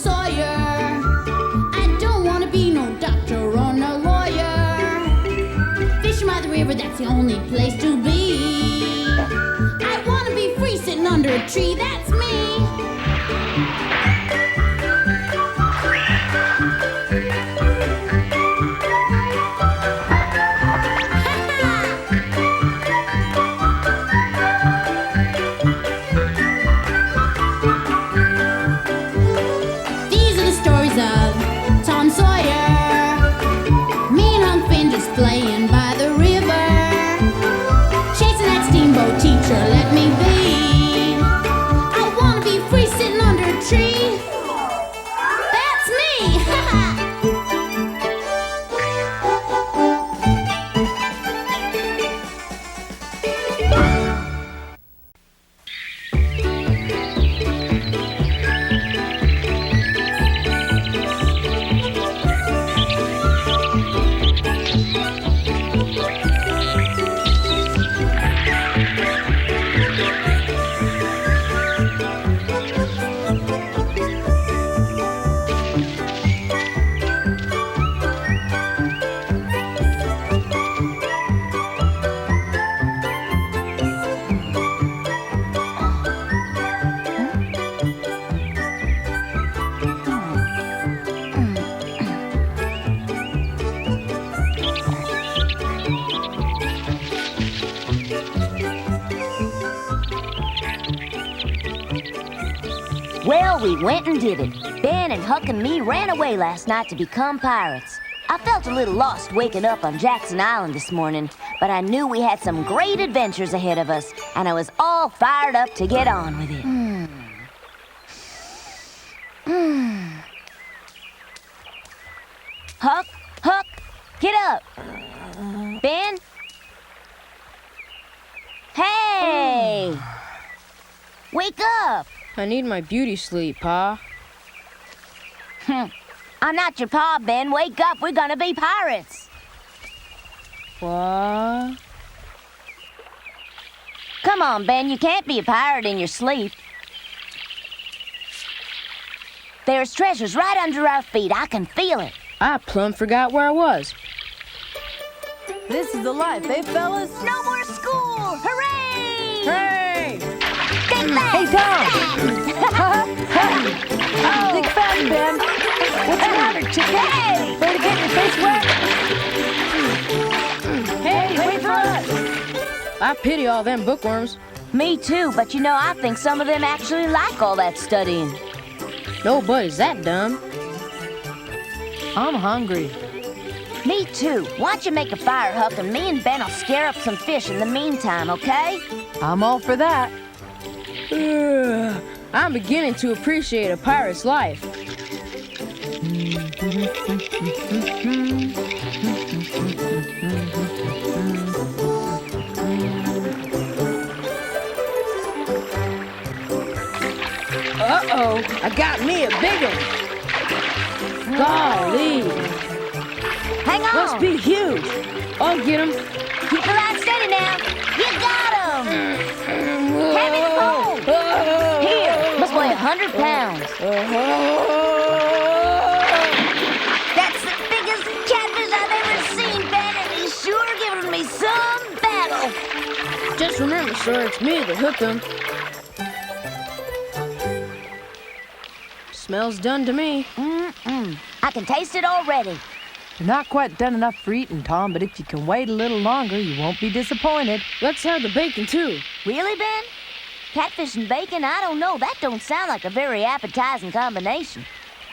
Sawyer. I don't want to be no doctor or no lawyer. Fishing by the river, that's the only place to be. I want to be free sitting under a tree, that's me. Sawyer, me and Huck Finn just playing by the river, chasing that steamboat teacher, let me be. I wanna be free sitting under a tree. That's me. Well, we went and did it. Ben and Huck and me ran away last night to become pirates. I felt a little lost waking up on Jackson Island this morning, but I knew we had some great adventures ahead of us, and I was all fired up to get on with it. Huck, get up. Ben? Hey! Wake up! I need my beauty sleep, Pa. I'm not your pa, Ben. Wake up. We're gonna be pirates. What? Come on, Ben. You can't be a pirate in your sleep. There's treasures right under our feet. I can feel it. I plumb forgot where I was. This is the life, eh, fellas? No more school! Hooray! Hey! Take that! Hey, Tom! Big fan, Ben. What's the matter, chicken? Hey! Ready to get your face wet? Hey, wait for us! I pity all them bookworms. Me too, but you know, I think some of them actually like all that studying. Nobody's that dumb. I'm hungry. Me too. Why don't you make a fire, Huck, and me and Ben will scare up some fish in the meantime, okay? I'm all for that. I'm beginning to appreciate a pirate's life. Uh-oh, I got me a big one. Golly, Hang on. must be huge. I'll get him. Keep your line steady now. You got him. Hand me the pole. Here, must weigh 100 pounds. That's the biggest catfish I've ever seen, Ben, and he's sure giving me some battle. Just remember, sir, it's me that hooked him. Smells done to me. I can taste it already. You're not quite done enough for eating, Tom, but if you can wait a little longer, you won't be disappointed. Let's have the bacon, too. Really, Ben? Catfish and bacon? I don't know. That don't sound like a very appetizing combination.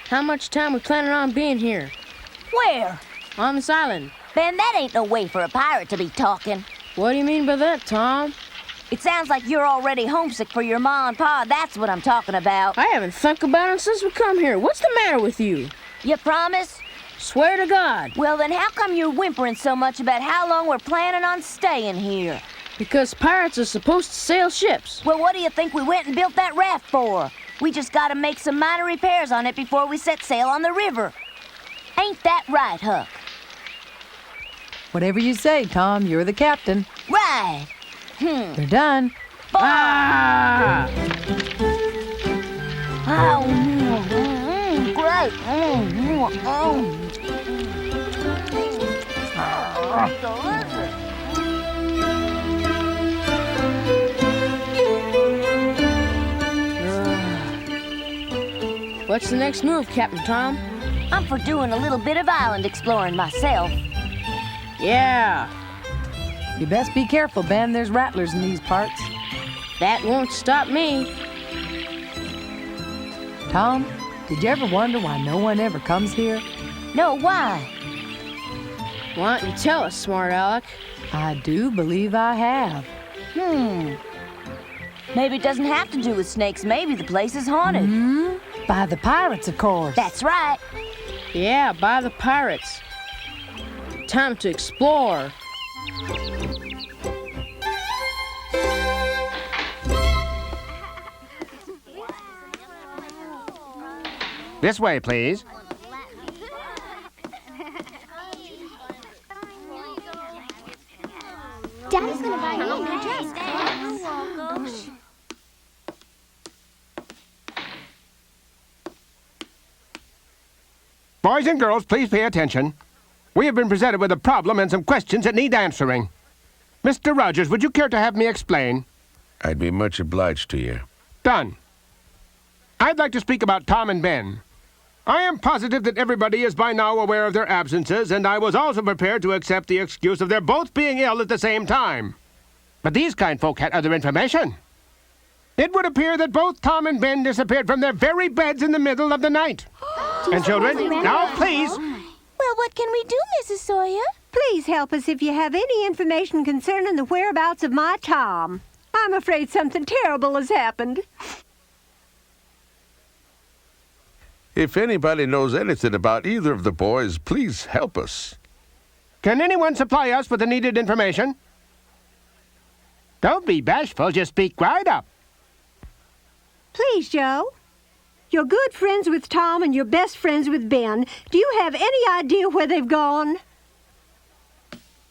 How much time we planning on being here? Where? On this island. Ben, that ain't no way for a pirate to be talking. What do you mean by that, Tom? It sounds like you're already homesick for your ma and pa. That's what I'm talking about. I haven't thunk about it since we come here. What's the matter with you? You promise? Swear to God. Well, then how come you're whimpering so much about how long we're planning on staying here? Because pirates are supposed to sail ships. Well, what do you think we went and built that raft for? We just gotta make some minor repairs on it before we set sail on the river. Ain't that right, Huck? Whatever you say, Tom, you're the captain. Right. You're done. Ah! Oh, Delicious. What's the next move, Captain Tom? I'm for doing a little bit of island exploring myself. Yeah, You best be careful, Ben. There's rattlers in these parts. that won't stop me. Tom, did you ever wonder why no one ever comes here? No, why? Why don't you tell us, smart Alec? I do believe I have. Maybe it doesn't have to do with snakes. Maybe the place is haunted. By the pirates, of course. That's right. Yeah, by the pirates. Time to explore. This way, please. Daddy's gonna buy me a new dress. Boys and girls, please pay attention. We have been presented with a problem and some questions that need answering. Mr. Rogers, would you care to have me explain? I'd be much obliged to you. Done. I'd like to speak about Tom and Ben. I am positive that everybody is by now aware of their absences, and I was also prepared to accept the excuse of their both being ill at the same time. But these kind folk had other information. It would appear that both Tom and Ben disappeared from their very beds in the middle of the night. And children, now please. Well, what can we do, Mrs. Sawyer? Please help us if you have any information concerning the whereabouts of my Tom. I'm afraid something terrible has happened. If anybody knows anything about either of the boys, please help us. Can anyone supply us with the needed information? Don't be bashful, just speak right up. Please, Joe. You're good friends with Tom and you're best friends with Ben. Do you have any idea where they've gone?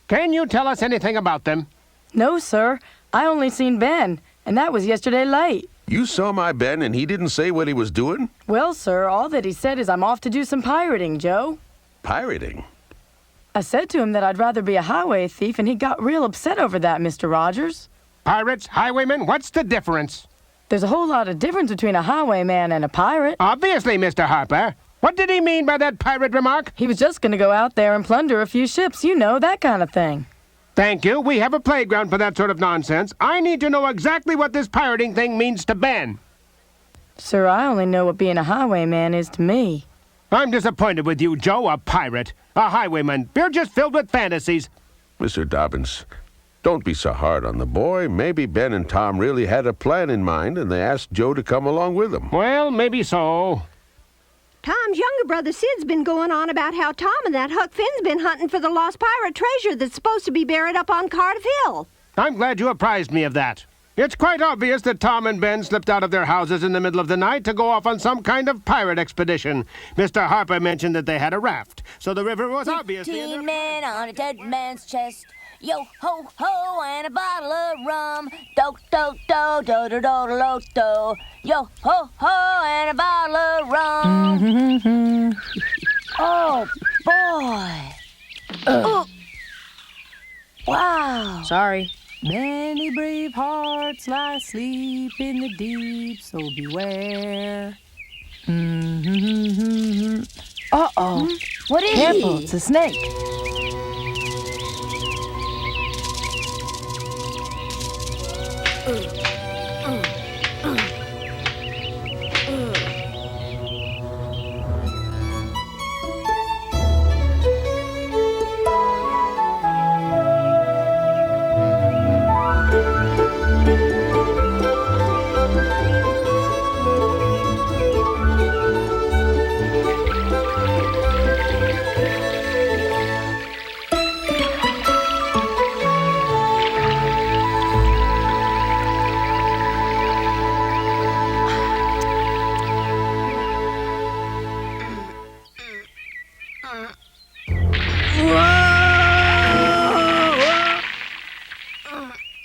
Can you tell us anything about them? No, sir. I only seen Ben, and that was yesterday late. You saw my Ben and he didn't say what he was doing? Well, sir, all that he said is I'm off to do some pirating, Joe. Pirating? I said to him that I'd rather be a highway thief, and he got real upset over that, Mr. Rogers. Pirates, highwaymen, what's the difference? There's a whole lot of difference between a highwayman and a pirate. Obviously, Mr. Harper. What did he mean by that pirate remark? He was just going to go out there and plunder a few ships, you know, that kind of thing. Thank you. We have a playground for that sort of nonsense. I need to know exactly what this pirating thing means to Ben. Sir, I only know what being a highwayman is to me. I'm disappointed with you, Joe, a pirate. A highwayman. You're just filled with fantasies. Mr. Dobbins, don't be so hard on the boy. Maybe Ben and Tom really had a plan in mind and they asked Joe to come along with them. Well, maybe so. Tom's younger brother Sid's been going on about how Tom and that Huck Finn's been hunting for the lost pirate treasure that's supposed to be buried up on Cardiff Hill. I'm glad you apprised me of that. It's quite obvious that Tom and Ben slipped out of their houses in the middle of the night to go off on some kind of pirate expedition. Mr. Harper mentioned that they had a raft, so the river was obviously in 15 their... men on a dead man's chest. Yo ho ho and a bottle of rum. Do do do do do do do do. Yo ho ho and a bottle of rum. Oh boy. Oh. Wow. Sorry. Many brave hearts lie asleep in the deep, so beware. Uh-oh. What is Careful, he? it's a snake.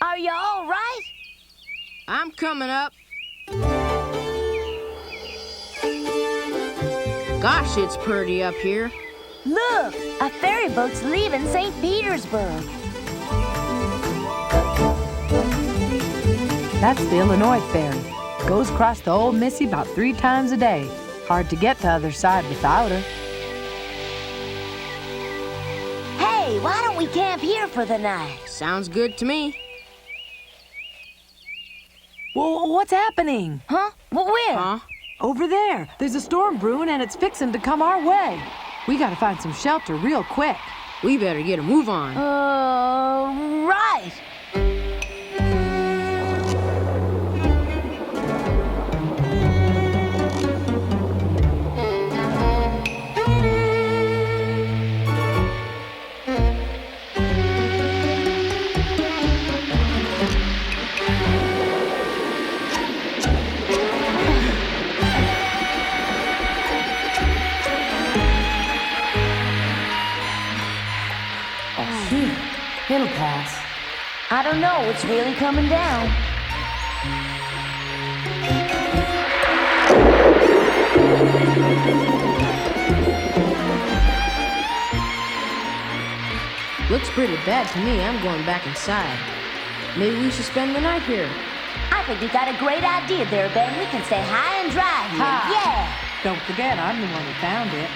Are you all right? I'm coming up. Gosh, it's pretty up here. Look, a ferry boat's leaving St. Petersburg. That's the Illinois ferry. Goes across the old Missy about 3 times a day. Hard to get to the other side without her. Hey, why don't we camp here for the night? Sounds good to me. Well, what's happening? Huh? Where? Huh? Over there. There's a storm brewing and it's fixing to come our way. We gotta find some shelter real quick. We better get a move on. Right. It'll pass. I don't know. It's really coming down. Looks pretty bad to me. I'm going back inside. Maybe we should spend the night here. I think you got a great idea there, Ben. We can stay high and dry here. Ha. Yeah. Don't forget, I'm the one who found it.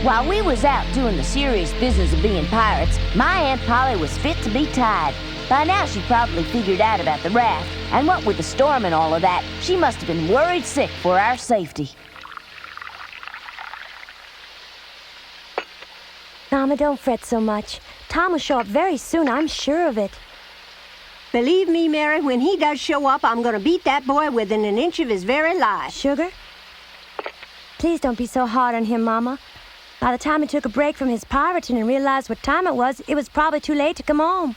While we was out doing the serious business of being pirates, my Aunt Polly was fit to be tied. By now she probably figured out about the raft, and what with the storm and all of that, she must have been worried sick for our safety. Mama, don't fret so much. Tom will show up very soon, I'm sure of it. Believe me, Mary, when he does show up, I'm going to beat that boy within an inch of his very life. Sugar? Please don't be so hard on him, Mama. By the time he took a break from his pirating and realized what time it was probably too late to come home.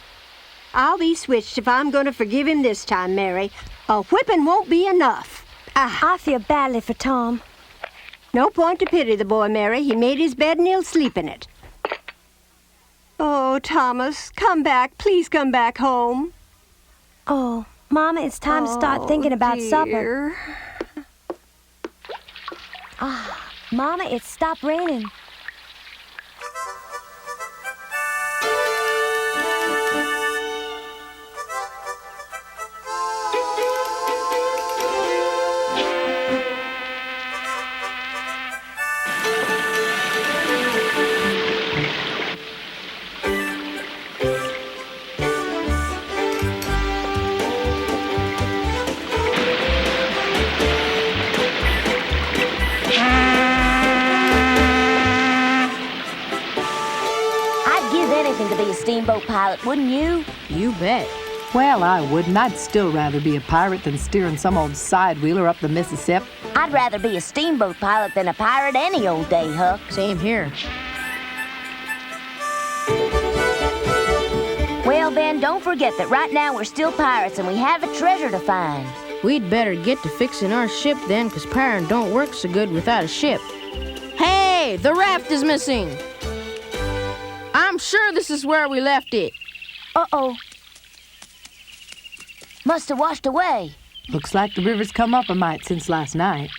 I'll be switched if I'm going to forgive him this time, Mary. A whipping won't be enough. I feel badly for Tom. No point to pity the boy, Mary. He made his bed and he'll sleep in it. Oh, Thomas, come back. Please come back home. Oh, Mama, it's time to start thinking about supper. Mama, it's stopped raining. To be a steamboat pilot, wouldn't you? You bet. Well, I wouldn't. I'd still rather be a pirate than steering some old side-wheeler up the Mississippi. I'd rather be a steamboat pilot than a pirate any old day, Huck. Same here. Well, Ben, don't forget that right now we're still pirates and we have a treasure to find. We'd better get to fixing our ship then, 'cause pirating don't work so good without a ship. Hey, the raft is missing! I'm sure this is where we left it. Uh-oh. Must have washed away. Looks like the river's come up a mite since last night.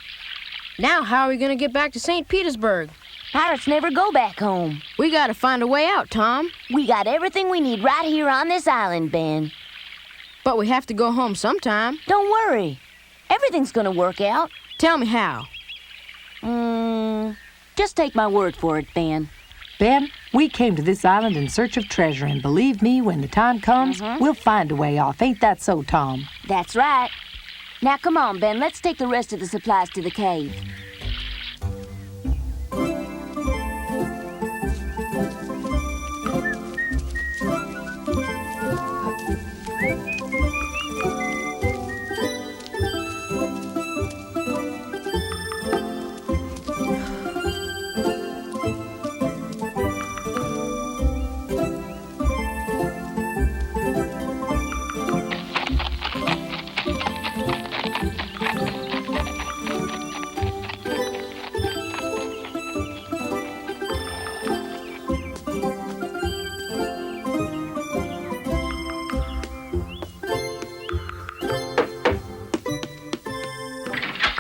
Now how are we gonna get back to St. Petersburg? Pirates never go back home. We gotta find a way out, Tom. We got everything we need right here on this island, Ben. But we have to go home sometime. Don't worry. Everything's gonna work out. Tell me how. Just take my word for it, Ben. Ben, we came to this island in search of treasure, and believe me, when the time comes, we'll find a way off. Ain't that so, Tom? That's right. Now, come on, Ben. Let's take the rest of the supplies to the cave.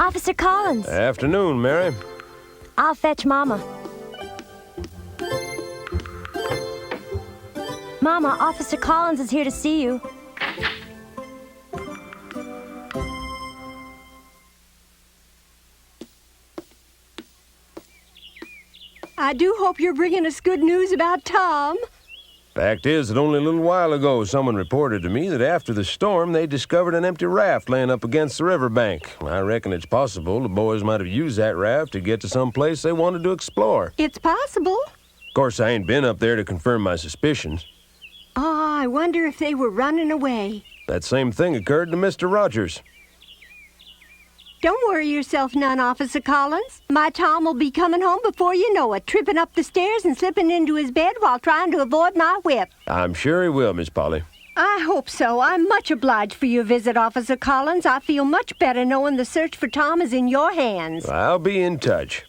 Officer Collins. Afternoon, Mary. I'll fetch Mama. Mama, Officer Collins is here to see you. I do hope you're bringing us good news about Tom. Fact is that only a little while ago someone reported to me that after the storm they discovered an empty raft laying up against the riverbank. I reckon it's possible the boys might have used that raft to get to some place they wanted to explore. It's possible. Of course, I ain't been up there to confirm my suspicions. Oh, I wonder if they were running away. That same thing occurred to Mr. Rogers. Don't worry yourself none, Officer Collins. My Tom will be coming home before you know it, tripping up the stairs and slipping into his bed while trying to avoid my whip. I'm sure he will, Miss Polly. I hope so. I'm much obliged for your visit, Officer Collins. I feel much better knowing the search for Tom is in your hands. I'll be in touch.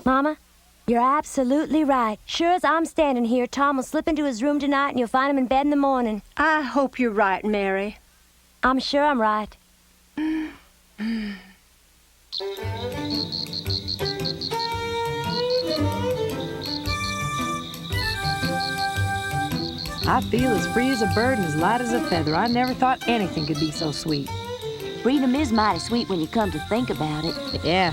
Mama, you're absolutely right. Sure as I'm standing here, Tom will slip into his room tonight and you'll find him in bed in the morning. I hope you're right, Mary. I'm sure I'm right. I feel as free as a bird and as light as a feather. I never thought anything could be so sweet. Freedom is mighty sweet when you come to think about it. Yeah.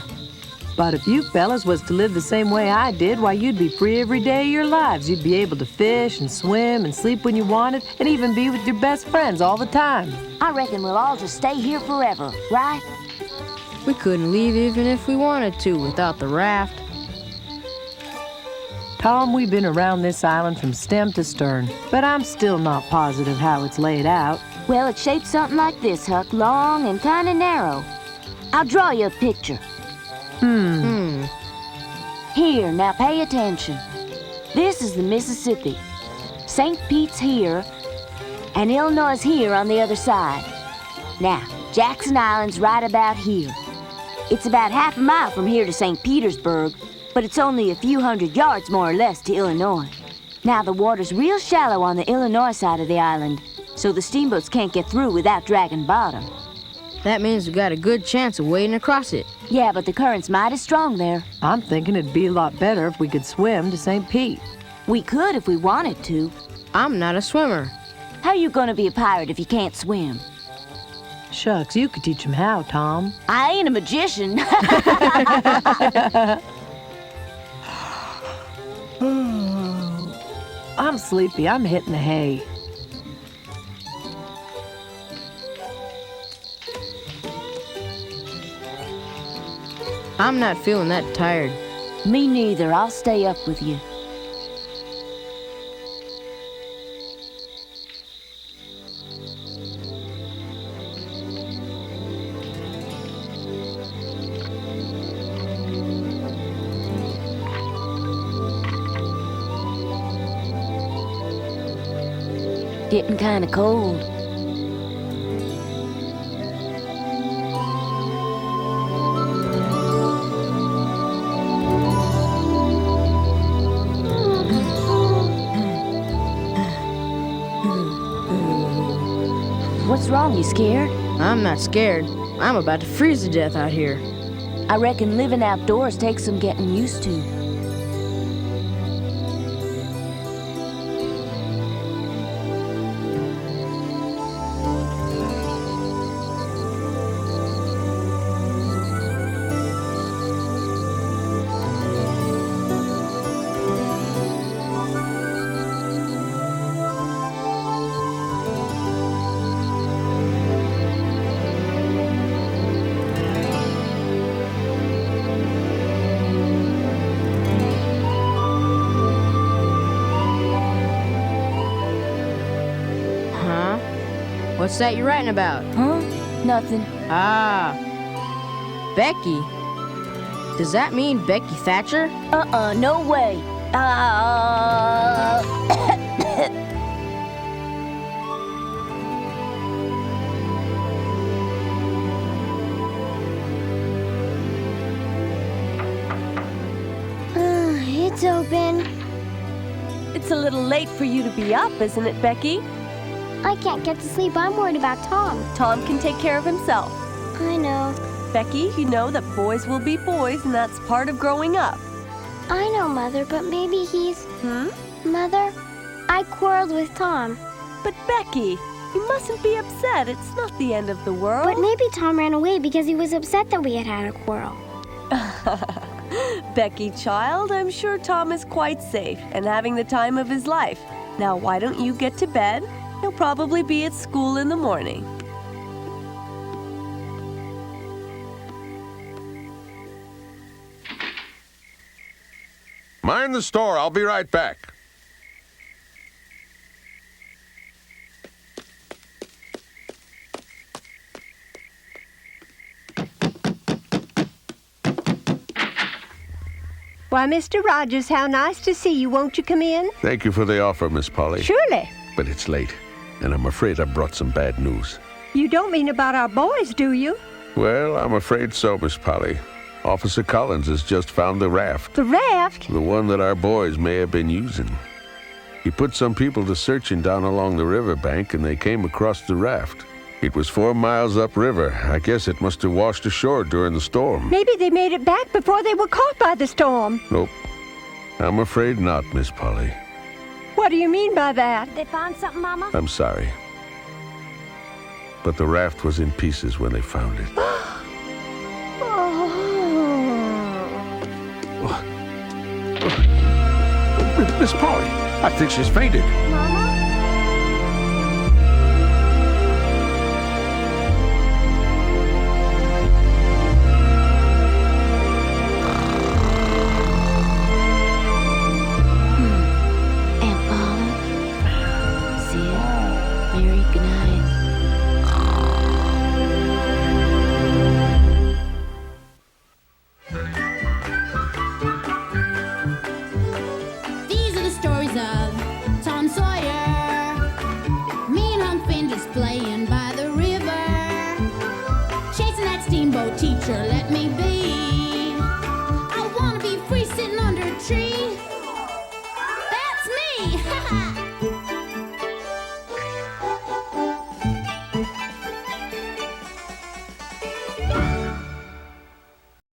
But if you fellas was to live the same way I did, why, you'd be free every day of your lives. You'd be able to fish and swim and sleep when you wanted and even be with your best friends all the time. I reckon we'll all just stay here forever, right? We couldn't leave even if we wanted to without the raft. Tom, we've been around this island from stem to stern, but I'm still not positive how it's laid out. Well, it's shaped something like this, Huck, long and kind of narrow. I'll draw you a picture. Here, now pay attention. This is the Mississippi. St. Pete's here, and Illinois is here on the other side. Now, Jackson Island's right about here. It's about half a mile from here to St. Petersburg, but it's only a few hundred yards more or less to Illinois. Now, the water's real shallow on the Illinois side of the island, so the steamboats can't get through without dragging bottom. That means we got a good chance of wading across it. Yeah, but the current's mighty strong there. I'm thinking it'd be a lot better if we could swim to St. Pete. We could if we wanted to. I'm not a swimmer. How you gonna be a pirate if you can't swim? Shucks, you could teach him how, Tom. I ain't a magician. I'm sleepy. I'm hitting the hay. I'm not feeling that tired. Me neither. I'll stay up with you. Getting kind of cold. What's wrong? You scared? I'm not scared. I'm about to freeze to death out here. I reckon living outdoors takes some getting used to. What's that you're writing about? Huh? Nothing. Ah. Becky. Does that mean Becky Thacher? No way. eyes open. It's a little late for you to be up, isn't it, Becky? I can't get to sleep. I'm worried about Tom. Tom can take care of himself. I know. Becky, you know that boys will be boys, and that's part of growing up. I know, Mother, but maybe he's... Hmm? Mother, I quarreled with Tom. But Becky, you mustn't be upset. It's not the end of the world. But maybe Tom ran away because he was upset that we had had a quarrel. Becky, child, I'm sure Tom is quite safe and having the time of his life. Now, why don't you get to bed? He'll probably be at school in the morning. Mind the store. I'll be right back. Why, Mr. Rogers, how nice to see you. Won't you come in? Thank you for the offer, Miss Polly. Surely. But it's late, and I'm afraid I brought some bad news. You don't mean about our boys, do you? Well, I'm afraid so, Miss Polly. Officer Collins has just found the raft. The raft? The one that our boys may have been using. He put some people to searching down along the riverbank, and they came across the raft. It was 4 miles upriver. I guess it must have washed ashore during the storm. Maybe they made it back before they were caught by the storm. Nope. I'm afraid not, Miss Polly. What do you mean by that? They found something, Mama? I'm sorry. But the raft was in pieces when they found it. Miss Polly, I think she's fainted. Mama? Aunt Paula, Sid, Mary, good night. These are the stories of Tom Sawyer. Me and Huck Finn just playing by the river. Chasing that steamboat teacher, let me be.